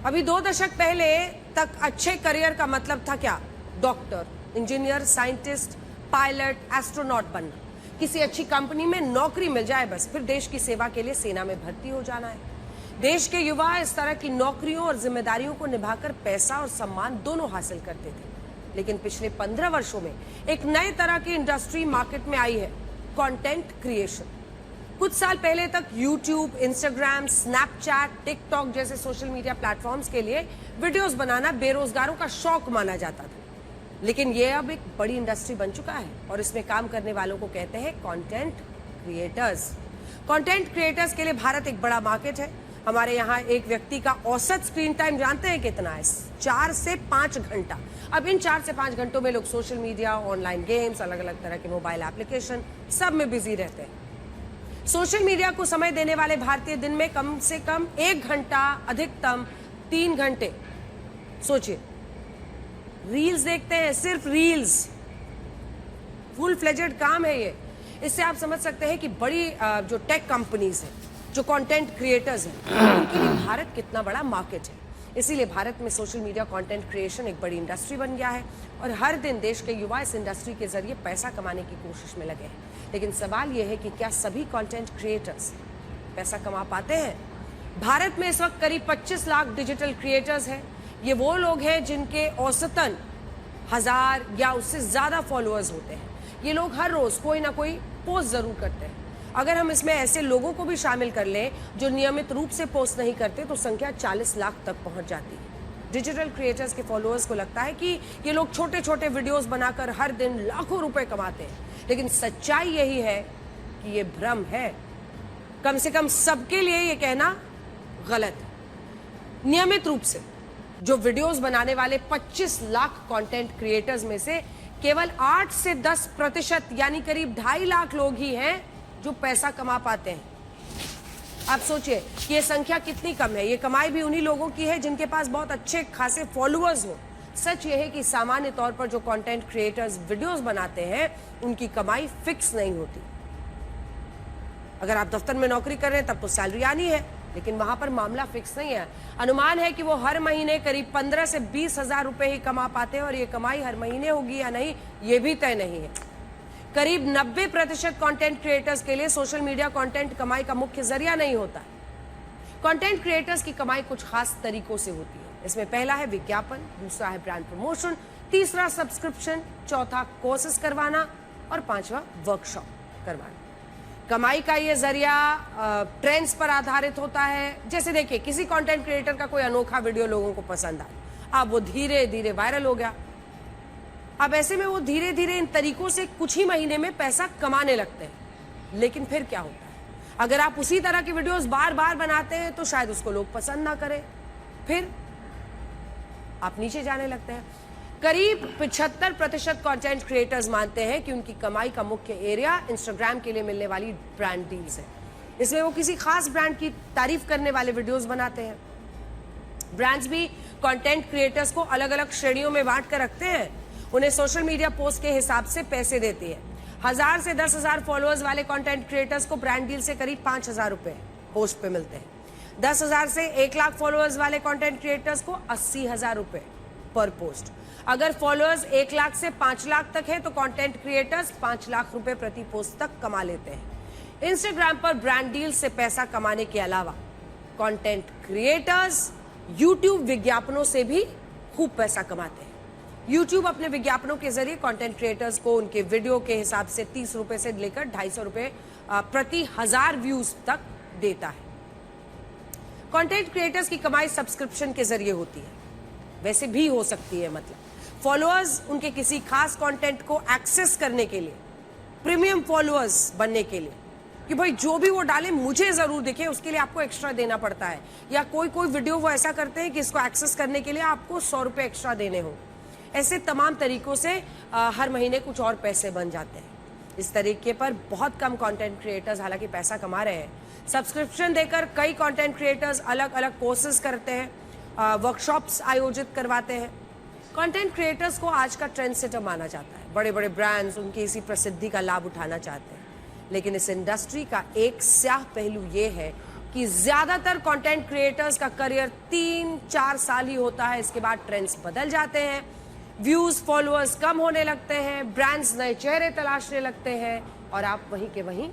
अभी 2 दशक पहले तक अच्छे करियर का मतलब था क्या? Doctor, engineer, scientist, pilot, astronaut बनना। किसी अच्छी कंपनी में नौकरी मिल जाए बस, फिर देश की सेवा के लिए सेना में भर्ती हो जाना है। देश के युवा इस तरह की नौकरियों और जिम्मेदारियों को निभाकर पैसा और सम्मान दोनों हासिल करते थे। लेकिन पिछले 15 वर्षों में एक नए तरह की इंडस्ट्री मार्केट में आई है, कंटेंट क्रिएशन। कुछ साल पहले तक YouTube, Instagram, Snapchat, TikTok जैसे सोशल मीडिया प्लेटफॉर्म्स के लिए वीडियोस बनाना बेरोजगारों का शौक माना जाता था, लेकिन ये अब एक बड़ी इंडस्ट्री बन चुका है और इसमें काम करने वालों को कहते हैं कंटेंट क्रिएटर्स। कंटेंट क्रिएटर्स के लिए भारत एक बड़ा मार्केट है। हमारे यहाँ एक व्यक्ति का औसत स्क्रीन टाइम जानते हैं कितना है? 4 से 5 घंटा। अब इन 4 से 5 घंटों में लोग सोशल मीडिया, ऑनलाइन गेम्स, अलग अलग तरह के मोबाइल एप्लीकेशन सब में बिजी रहते हैं। सोशल मीडिया को समय देने वाले भारतीय दिन में कम से कम 1 घंटा, अधिकतम 3 घंटे, सोचिए, रील्स देखते हैं, सिर्फ रील्स। फुल फ्लेजेड काम है ये। इससे आप समझ सकते हैं कि बड़ी जो टेक कंपनीज हैं, जो कंटेंट क्रिएटर्स हैं, उनके लिए भारत कितना बड़ा मार्केट है। इसीलिए भारत में सोशल मीडिया कंटेंट क्रिएशन एक बड़ी इंडस्ट्री बन गया है और हर दिन देश के युवा इस इंडस्ट्री के जरिए पैसा कमाने की कोशिश में लगे हैं। लेकिन सवाल यह है कि क्या सभी कंटेंट क्रिएटर्स पैसा कमा पाते हैं? भारत में इस वक्त करीब 25 लाख डिजिटल क्रिएटर्स हैं। ये वो लोग हैं जिनके औसतन 1000 या उससे ज्यादा फॉलोअर्स होते हैं। ये लोग हर रोज कोई ना कोई पोस्ट जरूर करते हैं। अगर हम इसमें ऐसे लोगों को भी शामिल कर लें जो नियमित रूप से पोस्ट नहीं करते, तो संख्या 40 लाख तक पहुंच जाती है। डिजिटल क्रिएटर्स के फॉलोअर्स को लगता है कि ये लोग छोटे छोटे वीडियोस बनाकर हर दिन लाखों रुपए कमाते हैं, लेकिन सच्चाई यही है कि ये भ्रम है। कम से कम सबके लिए ये कहना गलत है। नियमित रूप से जो वीडियोस बनाने वाले 25 लाख कंटेंट क्रिएटर्स में से केवल 8 से 10% यानी करीब 2.5 लाख लोग ही हैं जो पैसा कमा पाते हैं। आप सोचिए कि ये संख्या कितनी कम है। ये कमाई भी उन्हीं लोगों की है जिनके पास बहुत अच्छे खासे फॉलोअर्स हो। सच ये है कि सामान्य तौर पर जो कंटेंट क्रिएटर्स वीडियोस बनाते हैं, उनकी कमाई फिक्स नहीं होती। अगर आप दफ्तर में नौकरी कर रहे हैं तब तो सैलरी आनी है, लेकिन वहां पर मामला फिक्स नहीं है। अनुमान है कि वो हर महीने करीब 15 से 20 हजार रुपए ही कमा पाते हैं और ये कमाई हर महीने होगी या नहीं, ये भी तय नहीं है। करीब 90% कंटेंट क्रिएटर्स के लिए सोशल मीडिया कंटेंट कमाई का मुख्य जरिया नहीं होता। कंटेंट क्रिएटर्स की कमाई कुछ खास तरीकों से होती है। इसमें पहला है विज्ञापन, दूसरा है ब्रांड प्रमोशन, तीसरा सब्सक्रिप्शन, चौथा कोर्सेज करवाना और पांचवा वर्कशॉप करवाना। कमाई का ये जरिया ट्रेंड्स पर आधारित होता है। जैसे देखिए, किसी कंटेंट क्रिएटर का कोई अनोखा वीडियो लोगों को पसंद आया, अब वो धीरे धीरे वायरल हो गया। अब ऐसे में वो धीरे धीरे इन तरीकों से कुछ ही महीने में पैसा कमाने लगते हैं। लेकिन फिर क्या होता है? अगर आप उसी तरह की वीडियोस बार बार बनाते हैं तो शायद उसको लोग पसंद ना करें, फिर आप नीचे जाने लगते हैं। करीब 75% कंटेंट क्रिएटर्स मानते हैं कि उनकी कमाई का मुख्य एरिया इंस्टाग्राम के लिए मिलने वाली ब्रांड डील्स है। इसमें वो किसी खास ब्रांड की तारीफ करने वाले वीडियोस बनाते हैं। ब्रांड्स भी कंटेंट क्रिएटर्स को अलग अलग श्रेणियों में बांट कर रखते हैं। उन्हें सोशल मीडिया पोस्ट के हिसाब से पैसे देती है। 1000 से 10,000 फॉलोअर्स वाले कंटेंट क्रिएटर्स को ब्रांड डील से करीब 5,000 रुपए पोस्ट पे मिलते हैं। 10,000 से 1 लाख फॉलोअर्स वाले कंटेंट क्रिएटर्स को 80,000 रुपए पर पोस्ट। अगर फॉलोअर्स 1 लाख से 5 लाख तक है तो कंटेंट क्रिएटर्स 5 लाख रुपए प्रति पोस्ट तक कमा लेते हैं। इंस्टाग्राम पर ब्रांड डील से पैसा कमाने के अलावा कंटेंट क्रिएटर्स यूट्यूब विज्ञापनों से भी खूब पैसा कमाते हैं। YouTube अपने विज्ञापनों के जरिए कंटेंट क्रिएटर्स को उनके वीडियो के हिसाब से 30 रुपए से लेकर 250 रुपए प्रति 1000 व्यूज तक देता है। कंटेंट क्रिएटर्स की कमाई सब्सक्रिप्शन के जरिए होती है, वैसे भी हो सकती है। मतलब फॉलोअर्स उनके किसी खास कंटेंट को एक्सेस करने के लिए, प्रीमियम फॉलोअर्स बनने के लिए, कि भाई जो भी वो डाले मुझे जरूर दिखे, उसके लिए आपको एक्स्ट्रा देना पड़ता है। या कोई वीडियो वो ऐसा करते हैं कि इसको एक्सेस करने के लिए आपको 100 रुपए एक्स्ट्रा देने हो। ऐसे तमाम तरीकों से हर महीने कुछ और पैसे बन जाते हैं। इस तरीके पर बहुत कम कंटेंट क्रिएटर्स हालांकि पैसा कमा रहे हैं। सब्सक्रिप्शन देकर कई कंटेंट क्रिएटर्स अलग अलग कोर्सेज करते हैं, वर्कशॉप्स आयोजित करवाते हैं। कंटेंट क्रिएटर्स को आज का ट्रेंड सेटर माना जाता है। बड़े बड़े ब्रांड्स उनकी इसी प्रसिद्धि का लाभ उठाना चाहते हैं। लेकिन इस इंडस्ट्री का एक स्याह पहलू ये है कि ज्यादातर कंटेंट क्रिएटर्स का करियर 3-4 साल ही होता है, इसके बाद ट्रेंड्स बदल जाते हैं, व्यूज फॉलोअर्स कम होने लगते हैं, ब्रांड्स नए चेहरे तलाशने लगते हैं और आप वहीं के वहीं